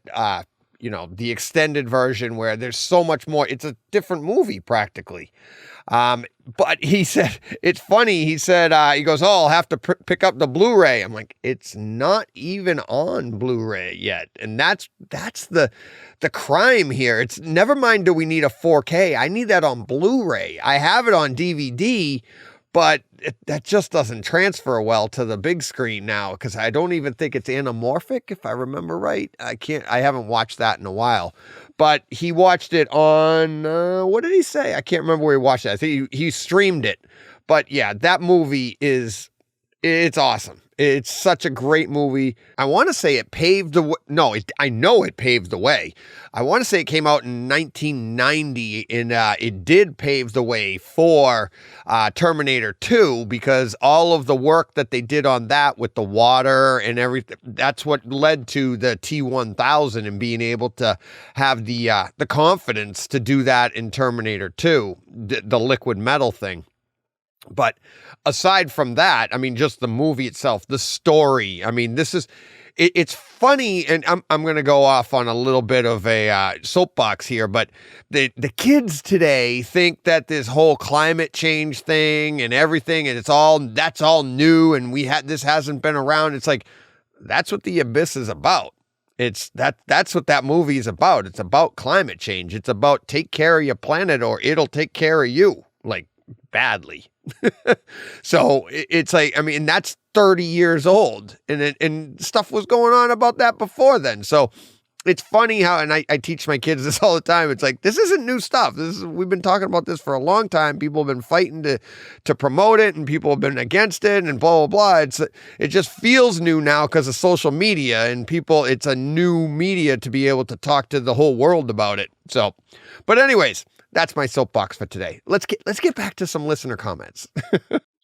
the extended version where there's so much more. It's a different movie practically. But he said, it's funny. He said, he goes, oh, I'll have to pick up the Blu-ray. I'm like, it's not even on Blu-ray yet. And that's the crime here. It's never mind. Do we need a 4K? I need that on Blu-ray. I have it on DVD, but that just doesn't transfer well to the big screen now because I don't even think it's anamorphic, if I remember right. I haven't watched that in a while. But he watched it on, what did he say? I can't remember where he watched it. I think he streamed it. But yeah, that movie it's awesome. It's such a great movie. I want to say it paved the way. No, I know it paved the way. I want to say it came out in 1990 and it did pave the way for Terminator 2 because all of the work that they did on that with the water and everything, that's what led to the T-1000 and being able to have the confidence to do that in Terminator 2, the liquid metal thing. But aside from that, I mean, just the movie itself, the story, I mean, it's funny, and I'm going to go off on a little bit of a soapbox here, but the kids today think that this whole climate change thing and everything, and that's all new, and this hasn't been around. It's like, that's what The Abyss is about. That's what that movie is about. It's about climate change. It's about take care of your planet or it'll take care of you, like, badly. So it's like, I mean, that's 30 years old and stuff was going on about that before then. So it's funny how, and I teach my kids this all the time. It's like, this isn't new stuff. We've been talking about this for a long time. People have been fighting to promote it and people have been against it and blah, blah, blah. It just feels new now because of social media and it's a new media to be able to talk to the whole world about it. So, but anyways, that's my soapbox for today. Let's get back to some listener comments.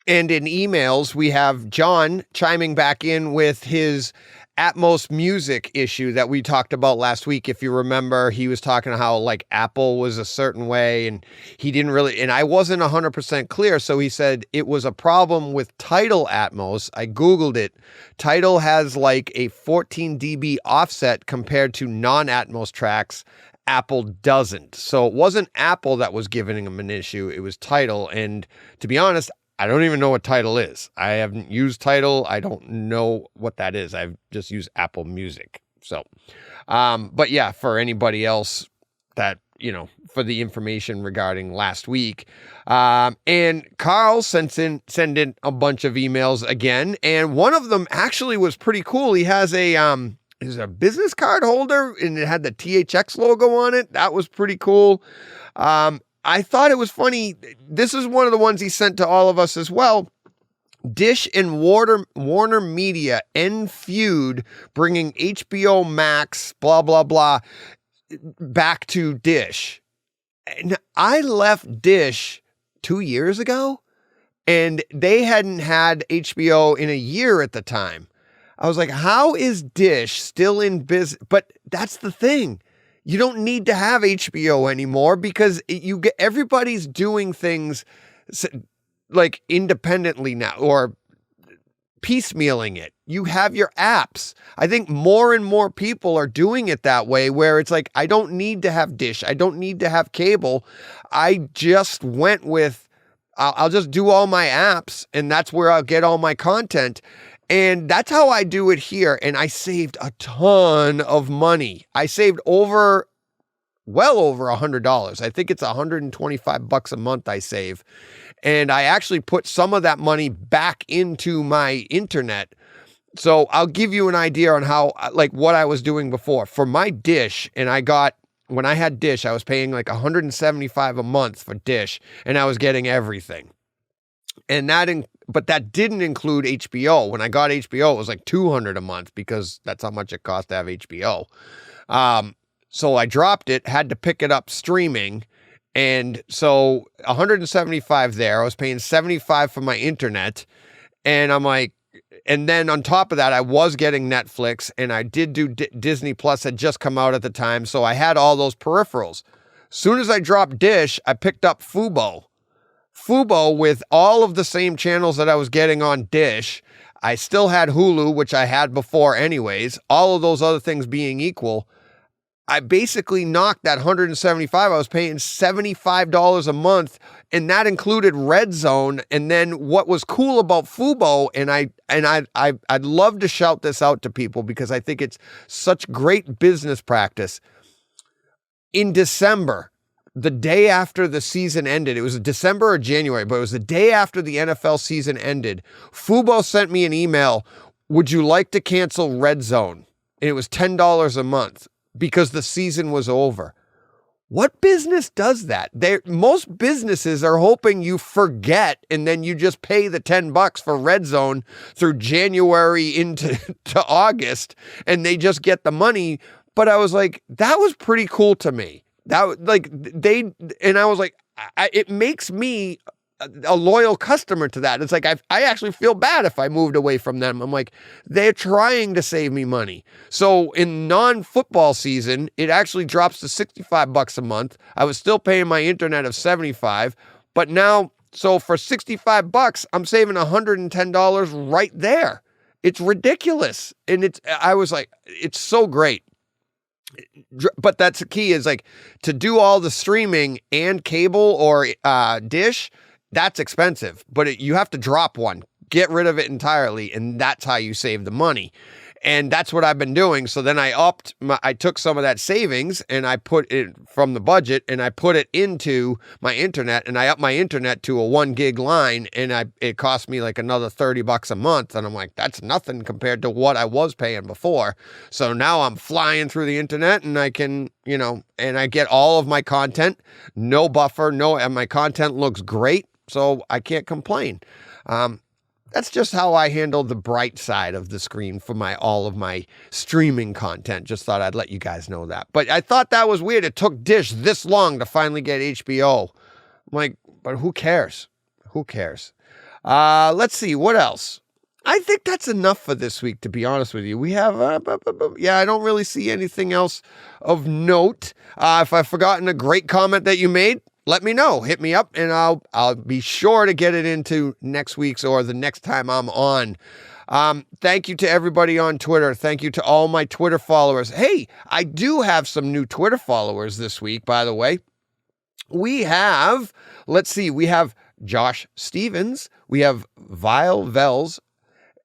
And in emails, we have John chiming back in with his Atmos music issue that we talked about last week. If you remember, he was talking how like Apple was a certain way and he didn't really, and I wasn't 100% clear. So he said it was a problem with Tidal Atmos. I Googled it. Tidal has like a 14 dB offset compared to non-Atmos tracks. Apple doesn't. So it wasn't Apple that was giving him an issue. It was Tidal. And to be honest, I don't even know what Tidal is. I haven't used Tidal. I don't know what that is. I've just used Apple Music. So, but yeah, for anybody else that, for the information regarding last week. And Carl sent in a bunch of emails again. And one of them actually was pretty cool. He has is a business card holder and it had the THX logo on it. That was pretty cool. I thought it was funny. This is one of the ones he sent to all of us as well. Dish and Warner Media end feud, bringing HBO Max, blah, blah, blah. back to Dish. And I left Dish 2 years ago, and they hadn't had HBO in a year at the time. I was like, how is Dish still in business? But that's the thing. You don't need to have HBO anymore because everybody's doing things like independently now, or piecemealing it. You have your apps. I think more and more people are doing it that way, where it's like, I don't need to have Dish. I don't need to have cable. I just went with, I'll just do all my apps, and that's where I'll get all my content. And that's how I do it here. And I saved a ton of money. I saved well over $100. I think it's $125 a month I save. And I actually put some of that money back into my internet. So I'll give you an idea on how, like, what I was doing before. For my Dish, and when I had Dish, I was paying like $175 a month for Dish, and I was getting everything. But that didn't include HBO. When I got HBO, it was like $200 a month because that's how much it cost to have HBO. So I dropped it, had to pick it up streaming. And so $175 there. I was paying $75 for my internet. And I'm like, and then on top of that, I was getting Netflix, and I did do Disney Plus had just come out at the time. So I had all those peripherals. Soon as I dropped Dish, I picked up Fubo with all of the same channels that I was getting on Dish. I still had Hulu, which I had before anyways. All of those other things being equal, I basically knocked that $175. I was paying $75 a month, and that included Red Zone. And then what was cool about Fubo, and I'd love to shout this out to people because I think it's such great business practice. In December, the day after the season ended, it was December or January, but it was the day after the NFL season ended, Fubo sent me an email, would you like to cancel Red Zone? And it was $10 a month because the season was over. What business does that? Most businesses are hoping you forget and then you just pay the $10 for Red Zone through January into August, and they just get the money. But I was like, that was pretty cool to me. And I was like, it makes me a loyal customer to that. It's like, I actually feel bad if I moved away from them. I'm like, they're trying to save me money. So in non-football season, it actually drops to $65 a month. I was still paying my internet of $75, but now, so for $65, I'm saving $110 right there. It's ridiculous. And I was like, it's so great. But that's the key, is like, to do all the streaming and cable or Dish, that's expensive, but you have to drop one, get rid of it entirely. And that's how you save the money. And that's what I've been doing. So then I took some of that savings and I put it from the budget and I put it into my internet, and I upped my internet to a 1 gig line, and it cost me like another $30 a month. And I'm like, that's nothing compared to what I was paying before. So now I'm flying through the internet, and I can, and I get all of my content, no buffer, and my content looks great. So I can't complain. That's just how I handle the bright side of the screen for all of my streaming content. Just thought I'd let you guys know that. But I thought that was weird. It took Dish this long to finally get HBO. I'm like, but who cares? Who cares? Let's see. What else? I think that's enough for this week, to be honest with you. We have, I don't really see anything else of note. If I've forgotten a great comment that you made, let me know. Hit me up, and I'll be sure to get it into next week's or the next time I'm on. Thank you to everybody on Twitter. Thank you to all my Twitter followers. Hey, I do have some new Twitter followers this week, by the way. We have Josh Stevens, we have Ville Vels,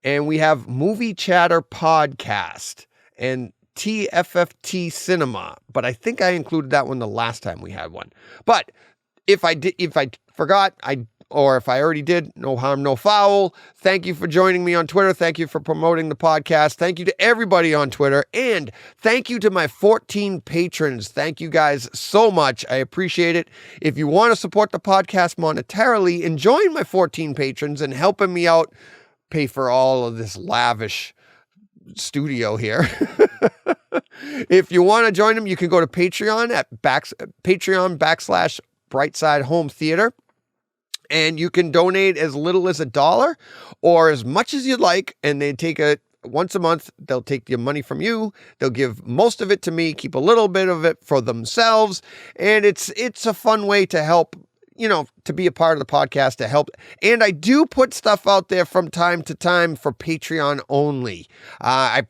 and we have Movie Chatter Podcast and tfft Cinema. But I think I included that one the last time we had one. But if I forgot, or if I already did, no harm, no foul. Thank you for joining me on Twitter. Thank you for promoting the podcast. Thank you to everybody on Twitter. And thank you to my 14 patrons. Thank you guys so much. I appreciate it. If you want to support the podcast monetarily, join my 14 patrons and helping me out pay for all of this lavish studio here. If you want to join them, you can go to Patreon at Patreon/Brightside Home Theater. And you can donate as little as $1 or as much as you'd like. And they take once a month, they'll take your money from you. They'll give most of it to me, keep a little bit of it for themselves. And it's a fun way to help, to be a part of the podcast, to help. And I do put stuff out there from time to time for Patreon only. I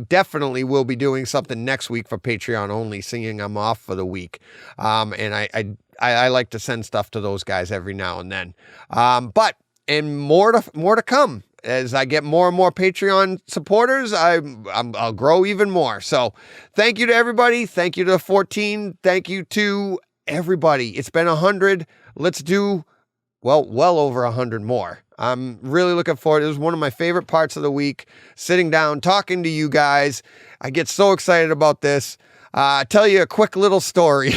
definitely will be doing something next week for Patreon only, seeing I'm off for the week. And I like to send stuff to those guys every now and then. But more to come. As I get more and more Patreon supporters, I'll grow even more. So thank you to everybody. Thank you to 14. Thank you to everybody. It's been 100. Let's do, well over 100 more. I'm really looking forward. It was one of my favorite parts of the week, sitting down, talking to you guys. I get so excited about this. I'll tell you a quick little story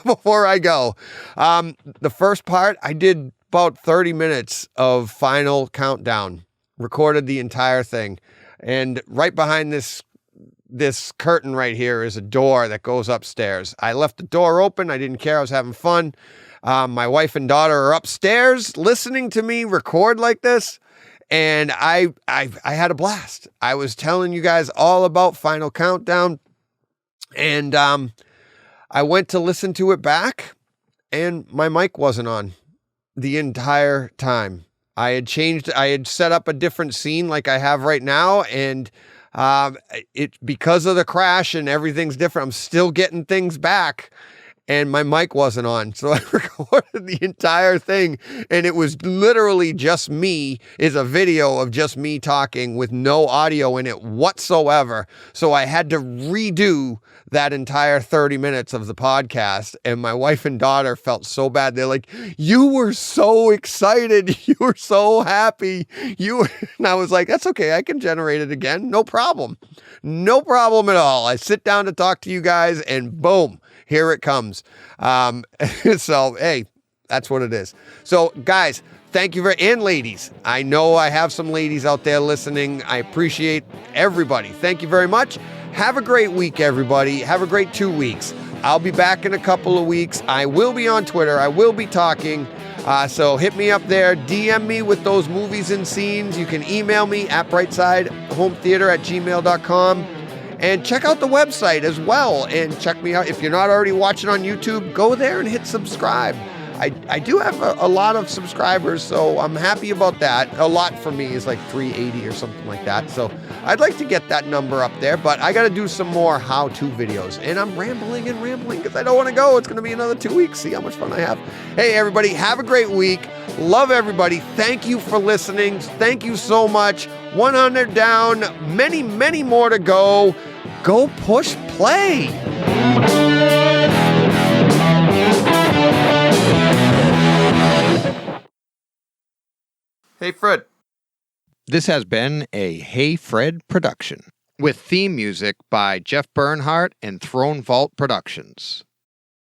before I go. The first part, I did about 30 minutes of final countdown, recorded the entire thing. And right behind this curtain right here is a door that goes upstairs. I left the door open. I didn't care. I was having fun. My wife and daughter are upstairs listening to me record like this. And I had a blast. I was telling you guys all about Final Countdown. And I went to listen to it back, and my mic wasn't on the entire time. I had set up a different scene like I have right now, and because of the crash and everything's different, I'm still getting things back, and my mic wasn't on. So I recorded the entire thing, and it was literally just me. It's a video of just me talking with no audio in it whatsoever. So I had to redo that entire 30 minutes of the podcast, and my wife and daughter felt so bad. They're like, you were so excited. You were so happy. And I was like, that's okay. I can generate it again. No problem. No problem at all. I sit down to talk to you guys, and boom, here it comes. So, hey, that's what it is. So, guys, thank you and ladies. I know I have some ladies out there listening. I appreciate everybody. Thank you very much. Have a great week, everybody. Have a great 2 weeks. I'll be back in a couple of weeks. I will be on Twitter. I will be talking. So hit me up there. DM me with those movies and scenes. You can email me at brightsidehometheater@gmail.com. And check out the website as well. And check me out. If you're not already watching on YouTube, go there and hit subscribe. I do have a lot of subscribers, so I'm happy about that. A lot for me is like 380 or something like that. So I'd like to get that number up there, but I got to do some more how-to videos. And I'm rambling because I don't want to go. It's going to be another 2 weeks. See how much fun I have. Hey, everybody, have a great week. Love everybody. Thank you for listening. Thank you so much. 100 down, many, many more to go. Go push play. Hey, Fred. This has been a Hey Fred production with theme music by Jeff Bernhardt and Throne Vault Productions.